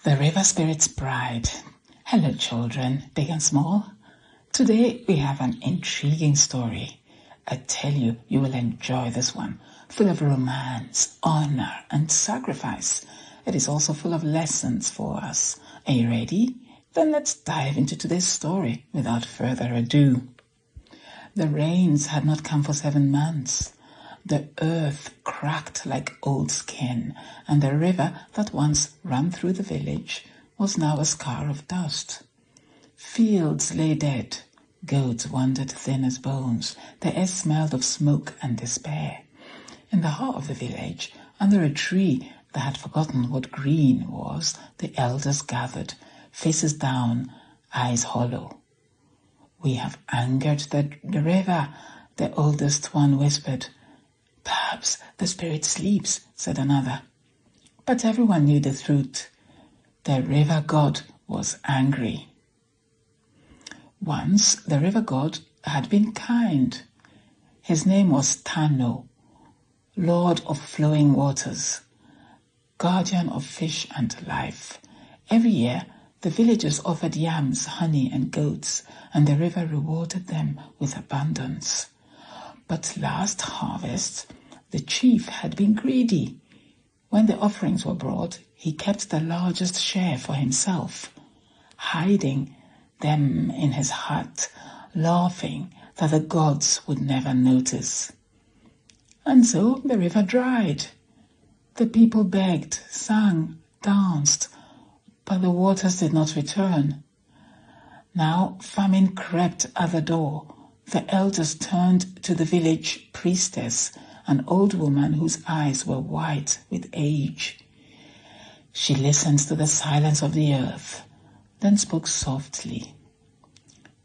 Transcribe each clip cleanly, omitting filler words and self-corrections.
The River Spirit's Bride. Hello children, big and small. Today we have an intriguing story. I tell you, you will enjoy this one. Full of romance, honor and sacrifice. It is also full of lessons for us. Are you ready? Then let's dive into today's story without further ado. The rains had not come for 7 months. The earth cracked like old skin, and the river that once ran through the village was now a scar of dust. Fields lay dead, goats wandered thin as bones, the air smelled of smoke and despair. In the heart of the village, under a tree that had forgotten what green was, the elders gathered, faces down, eyes hollow. "We have angered the river," the oldest one whispered. "Perhaps the spirit sleeps," said another. But everyone knew the truth. The river god was angry. Once the river god had been kind. His name was Tano, Lord of flowing waters, guardian of fish and life. Every year the villagers offered yams, honey and goats, and the river rewarded them with abundance. But last harvest, the chief had been greedy. When the offerings were brought, he kept the largest share for himself, hiding them in his hut, laughing that the gods would never notice. And so the river dried. The people begged, sang, danced, but the waters did not return. Now famine crept at the door. The elders turned to the village priestess, an old woman whose eyes were white with age. She listened to the silence of the earth, then spoke softly.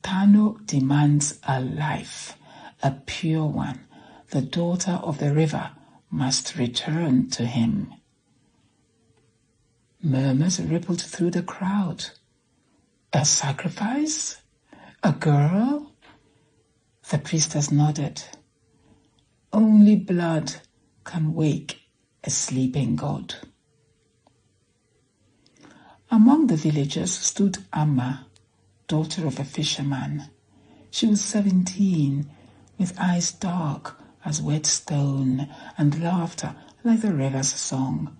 "Tano demands a life, a pure one. The daughter of the river must return to him." Murmurs rippled through the crowd. "A sacrifice? A girl?" The priestess nodded. "Only blood can wake a sleeping god." Among the villagers stood Amma, daughter of a fisherman. She was 17, with eyes dark as wet stone and laughter like the river's song.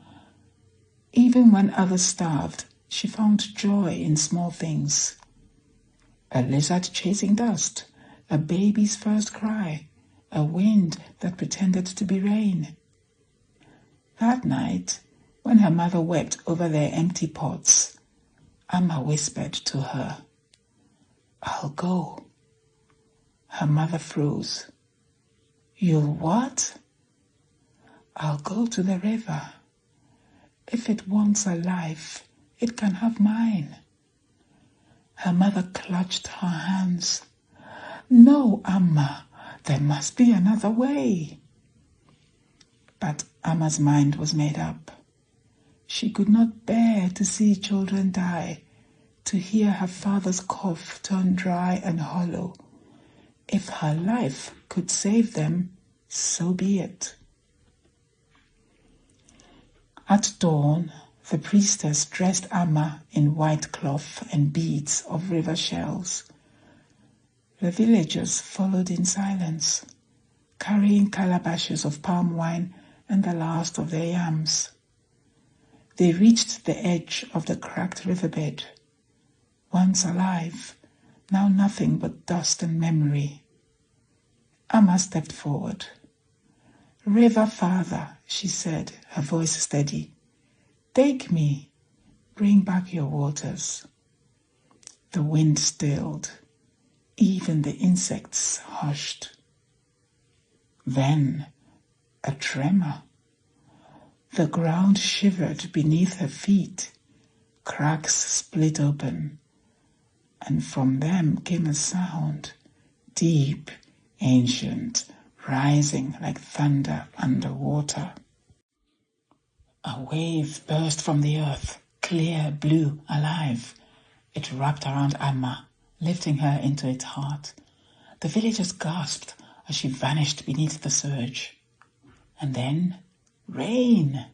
Even when others starved, she found joy in small things. A lizard chasing dust, a baby's first cry, a wind that pretended to be rain. That night, when her mother wept over their empty pots, Amma whispered to her, "I'll go." Her mother froze. "You'll what?" "I'll go to the river. If it wants a life, it can have mine." Her mother clutched her hands. "No, Amma, there must be another way." But Amma's mind was made up. She could not bear to see children die, to hear her father's cough turn dry and hollow. If her life could save them, so be it. At dawn, the priestess dressed Amma in white cloth and beads of river shells. The villagers followed in silence, carrying calabashes of palm wine and the last of their yams. They reached the edge of the cracked riverbed. Once alive, now nothing but dust and memory. Amma stepped forward. "River Father," she said, her voice steady, "take me, bring back your waters." The wind stilled. Even the insects hushed. Then a tremor. The ground shivered beneath her feet. Cracks split open, and from them came a sound, deep, ancient, rising like thunder underwater. A wave burst from the earth, clear, blue, alive. It wrapped around Amma, lifting her into its heart. The villagers gasped as she vanished beneath the surge. And then rain,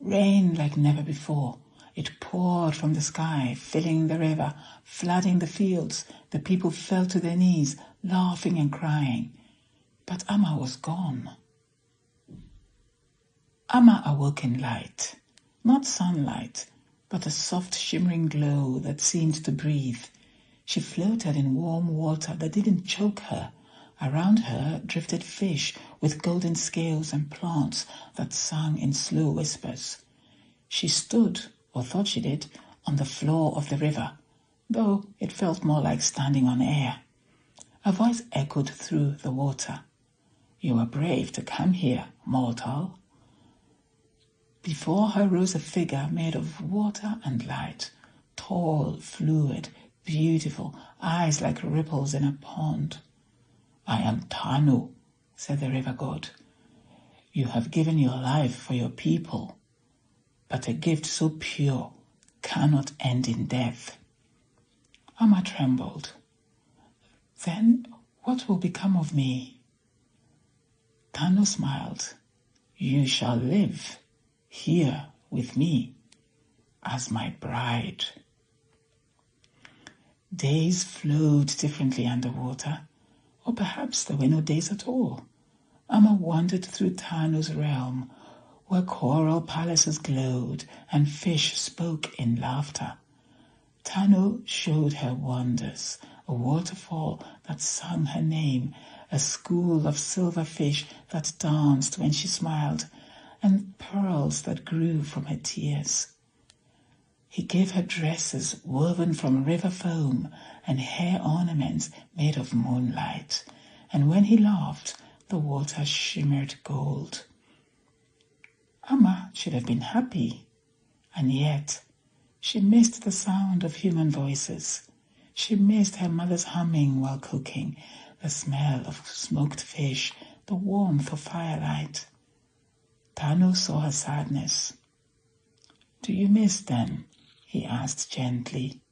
rain like never before, It poured from the sky, filling the river, flooding the fields. The people fell to their knees, laughing and crying. But Amma was gone. Amma awoke in light, not sunlight, but a soft shimmering glow that seemed to breathe. She floated in warm water that didn't choke her. Around her drifted fish with golden scales and plants that sang in slow whispers. She stood, or thought she did, on the floor of the river, though it felt more like standing on air. A voice echoed through the water. "You are brave to come here, mortal." Before her rose a figure made of water and light, tall, fluid, beautiful, eyes like ripples in a pond. "I am Tanu," said the river god. "You have given your life for your people, but a gift so pure cannot end in death." Amma trembled. "Then what will become of me?" Tanu smiled. "You shall live here with me as my bride." Days flowed differently underwater, or perhaps there were no days at all. Amma wandered through Tanu's realm, where coral palaces glowed and fish spoke in laughter. Tanu showed her wonders, a waterfall that sang her name, a school of silver fish that danced when she smiled, and pearls that grew from her tears. He gave her dresses woven from river foam and hair ornaments made of moonlight, and when he laughed, the water shimmered gold. Amma should have been happy, and yet she missed the sound of human voices. She missed her mother's humming while cooking, the smell of smoked fish, the warmth of firelight. Tanu saw her sadness. "Do you miss them?" he asked gently.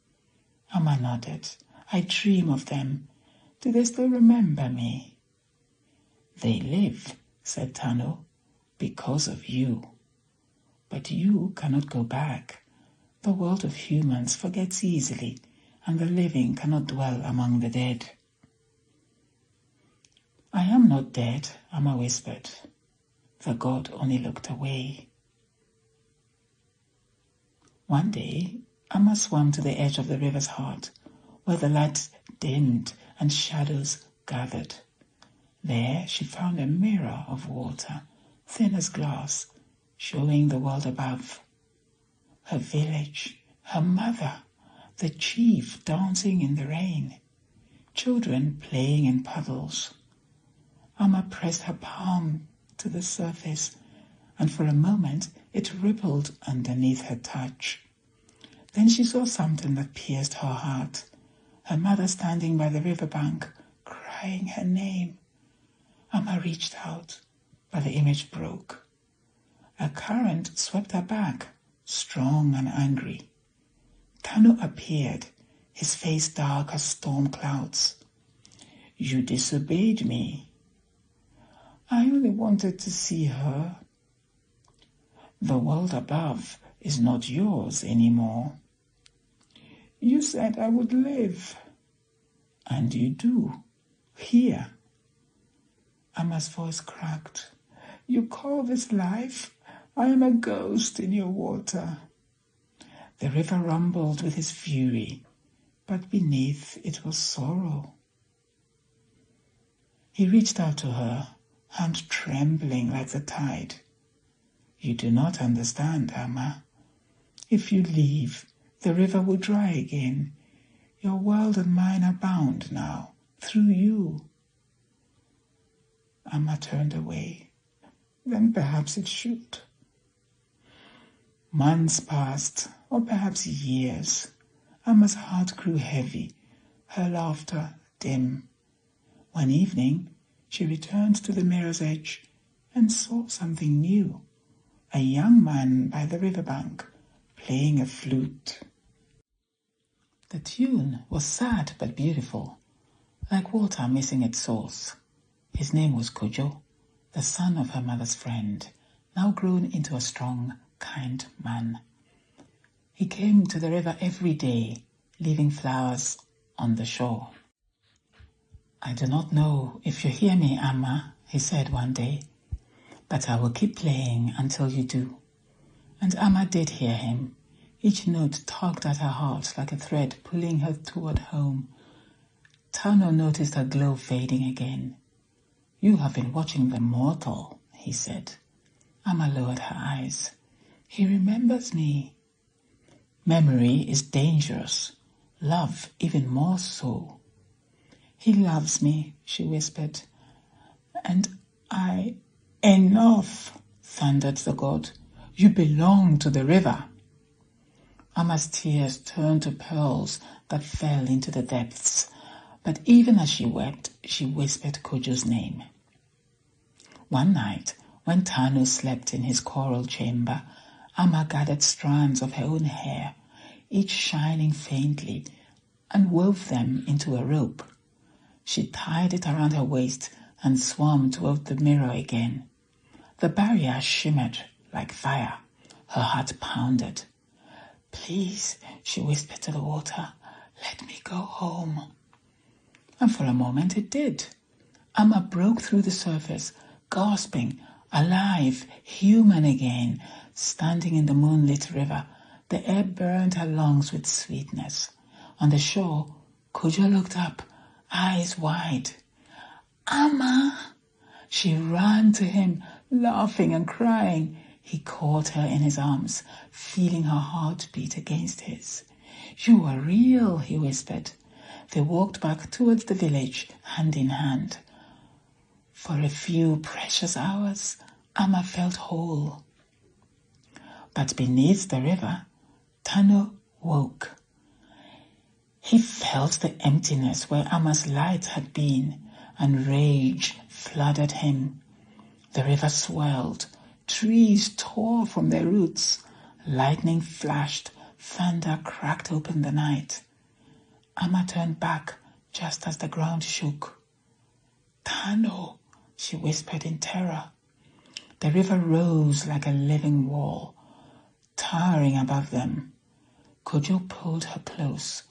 Amma nodded. "I dream of them. Do they still remember me?" "They live," said Tanu, "because of you. But you cannot go back. The world of humans forgets easily, and the living cannot dwell among the dead." "I am not dead," Amma whispered. The god only looked away. One day, Amma swam to the edge of the river's heart, where the light dimmed and shadows gathered. There she found a mirror of water, thin as glass, showing the world above. Her village, her mother, the chief dancing in the rain, children playing in puddles. Amma pressed her palm to the surface, and for a moment it rippled underneath her touch. Then she saw something that pierced her heart. Her mother standing by the riverbank, crying her name. Amma reached out, but the image broke. A current swept her back, strong and angry. Tanu appeared, his face dark as storm clouds. "You disobeyed me." "I only wanted to see her." "The world above is not yours anymore." "You said I would live." "And you do, here." Amma's voice cracked. "You call this life? I am a ghost in your water." The river rumbled with his fury, but beneath it was sorrow. He reached out to her, hand trembling like the tide. "You do not understand, Amma. If you leave, the river will dry again. Your world and mine are bound now, through you." Amma turned away. "Then perhaps it should." Months passed, or perhaps years. Amma's heart grew heavy, her laughter dim. One evening, she returned to the mirror's edge and saw something new. A young man by the riverbank, playing a flute. The tune was sad but beautiful, like water missing its source. His name was Kojo, the son of her mother's friend, now grown into a strong, kind man. He came to the river every day, leaving flowers on the shore. "I do not know if you hear me, Amma," he said one day, "but I will keep playing until you do." And Amma did hear him. Each note tugged at her heart like a thread pulling her toward home. Tano noticed her glow fading again. "You have been watching the mortal," he said. Amma lowered her eyes. "He remembers me." "Memory is dangerous. Love even more so." "He loves me," she whispered. "And I—" "Enough," thundered the god. "You belong to the river." Amma's tears turned to pearls that fell into the depths, but even as she wept, she whispered Kojo's name. One night, when Tano slept in his coral chamber, Amma gathered strands of her own hair, each shining faintly, and wove them into a rope. She tied it around her waist and swam toward the mirror again. The barrier shimmered like fire. Her heart pounded. "Please," she whispered to the water, "let me go home." And for a moment it did. Amma broke through the surface, gasping, alive, human again, standing in the moonlit river. The air burned her lungs with sweetness. On the shore, Kojo looked up, eyes wide. "Amma!" She ran to him, laughing and crying. He caught her in his arms, feeling her heart beat against his. "You are real," he whispered. They walked back towards the village, hand in hand. For a few precious hours, Amma felt whole. But beneath the river, Tano woke. He felt the emptiness where Amma's light had been, and rage flooded him. The river swelled, trees tore from their roots, lightning flashed, thunder cracked open the night. Amma turned back just as the ground shook. "Tano," she whispered in terror. The river rose like a living wall, towering above them. Kojo pulled her close.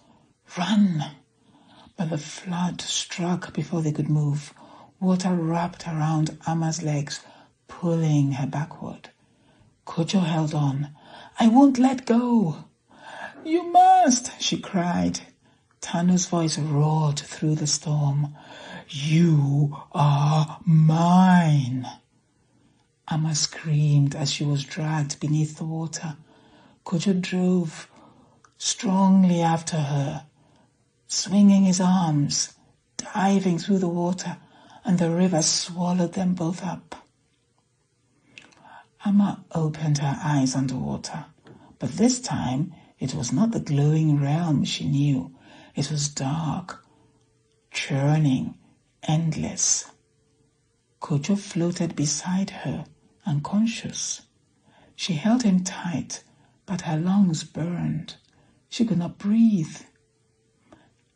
"Run!" But the flood struck before they could move. Water wrapped around Amma's legs, pulling her backward. Kojo held on. "I won't let go." "You must," she cried. Tano's voice roared through the storm. "You are mine." Amma screamed as she was dragged beneath the water. Kojo drove strongly after her, swinging his arms, diving through the water, and the river swallowed them both up. Amma opened her eyes underwater, but this time it was not the glowing realm she knew. It was dark, churning, endless. Kojo floated beside her, unconscious. She held him tight, but her lungs burned. She could not breathe.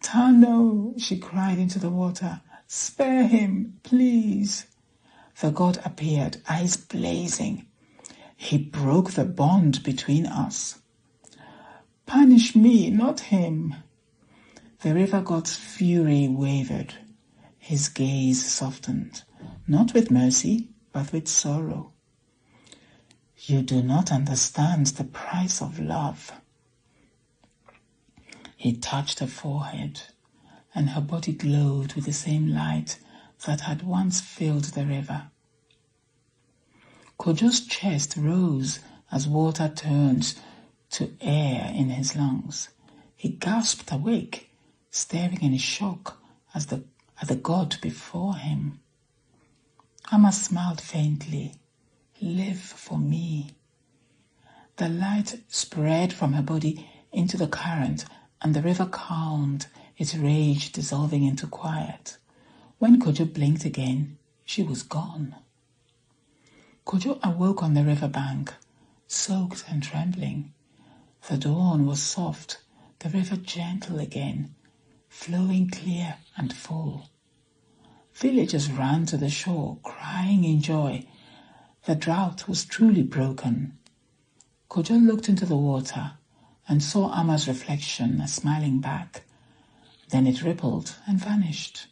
"Tano," she cried into the water, "spare him, please." The god appeared, eyes blazing. "He broke the bond between us." "Punish me, not him." The river god's fury wavered. His gaze softened, not with mercy, but with sorrow. "You do not understand the price of love." He touched her forehead, and her body glowed with the same light that had once filled the river. Kojo's chest rose as water turned to air in his lungs. He gasped awake, staring in shock at the god before him. Amma smiled faintly. "Live for me." The light spread from her body into the current, and the river calmed, its rage dissolving into quiet. When Kojo blinked again, she was gone. Kojo awoke on the river bank, soaked and trembling. The dawn was soft, the river gentle again, flowing clear and full. Villagers ran to the shore, crying in joy. The drought was truly broken. Kojo looked into the water, and saw Amma's reflection smiling back. Then it rippled and vanished.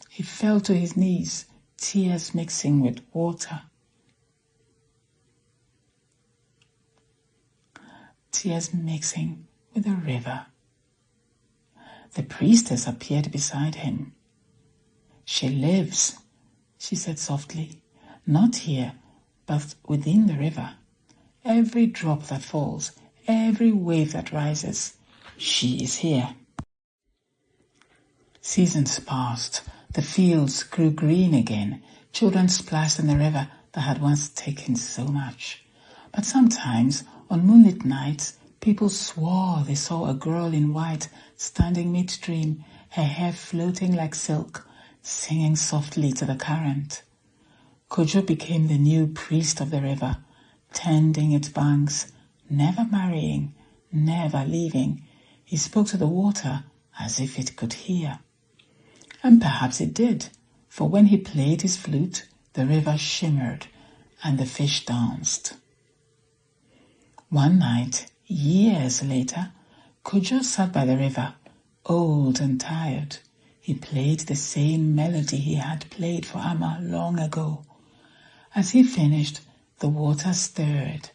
He fell to his knees, tears mixing with water. Tears mixing with the river. The priestess appeared beside him. "She lives," she said softly, "not here, but within the river. Every drop that falls, every wave that rises, she is here." Seasons passed. The fields grew green again. Children splashed in the river that had once taken so much. But sometimes, on moonlit nights, people swore they saw a girl in white standing midstream, her hair floating like silk, singing softly to the current. Kojo became the new priest of the river, tending its banks, never marrying, never leaving. He spoke to the water as if it could hear. And perhaps it did, for when he played his flute, the river shimmered and the fish danced. One night, years later, Kojo sat by the river, old and tired. He played the same melody he had played for Amma long ago. As he finished, the water stirred.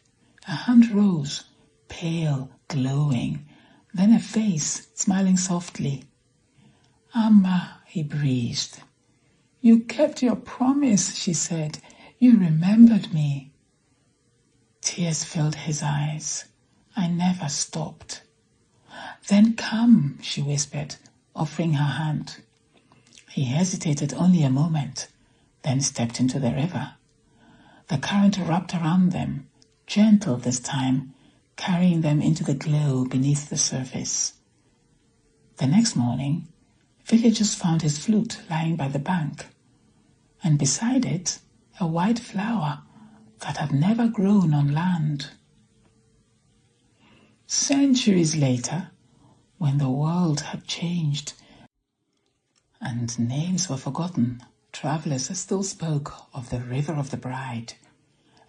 A hand rose, pale, glowing, then a face smiling softly. "Amma," he breathed. "You kept your promise," she said. "You remembered me." Tears filled his eyes. "I never stopped." "Then come," she whispered, offering her hand. He hesitated only a moment, then stepped into the river. The current wrapped around them, gentle this time, carrying them into the glow beneath the surface. The next morning, villagers found his flute lying by the bank, and beside it, a white flower that had never grown on land. Centuries later, when the world had changed and names were forgotten, travelers still spoke of the River of the Bride,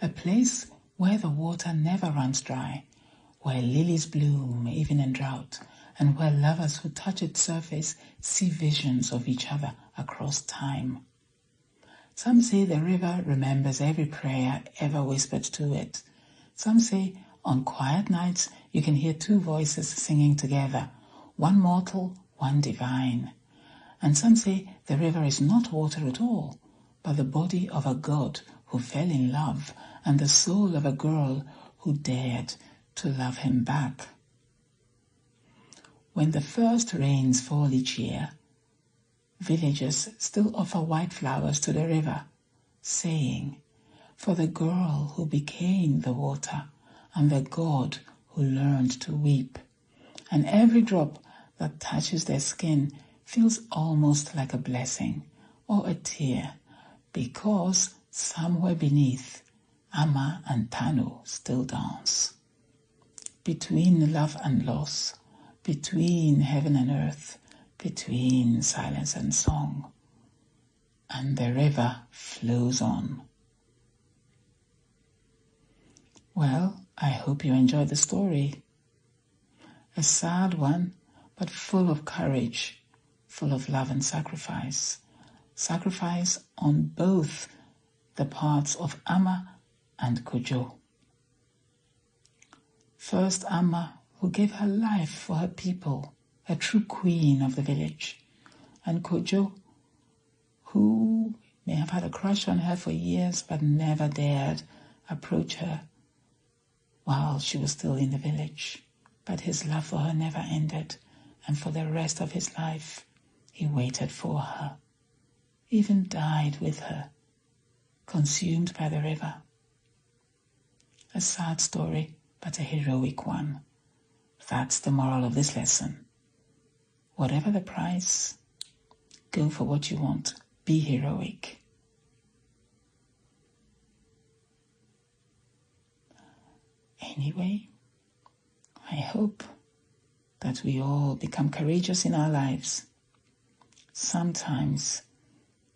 a place where the water never runs dry, where lilies bloom even in drought, and where lovers who touch its surface see visions of each other across time. Some say the river remembers every prayer ever whispered to it. Some say on quiet nights you can hear two voices singing together, one mortal, one divine. And some say the river is not water at all, but the body of a god who fell in love and the soul of a girl who dared to love him back. When the first rains fall each year, villagers still offer white flowers to the river, saying, "For the girl who became the water and the god who learned to weep." And every drop that touches their skin feels almost like a blessing or a tear, because somewhere beneath, Amma and Tanu still dance. Between love and loss, between heaven and earth, between silence and song, and the river flows on. Well, I hope you enjoyed the story. A sad one, but full of courage, full of love and sacrifice. Sacrifice on both the parts of Amma and Kojo. First, Amma, who gave her life for her people, a true queen of the village, and Kojo, who may have had a crush on her for years but never dared approach her while she was still in the village. But his love for her never ended, and for the rest of his life he waited for her, even died with her, consumed by the river. A sad story, but a heroic one. That's the moral of this lesson. Whatever the price, go for what you want. Be heroic. Anyway, I hope that we all become courageous in our lives. Sometimes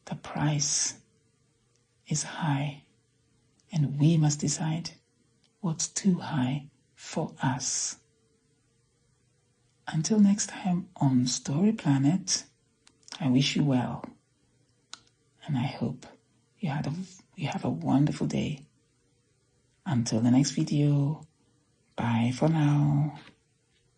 the price is high, and we must decide what's too high for us. Until next time on Storyplanet, I wish you well. And I hope you have a wonderful day. Until the next video, bye for now.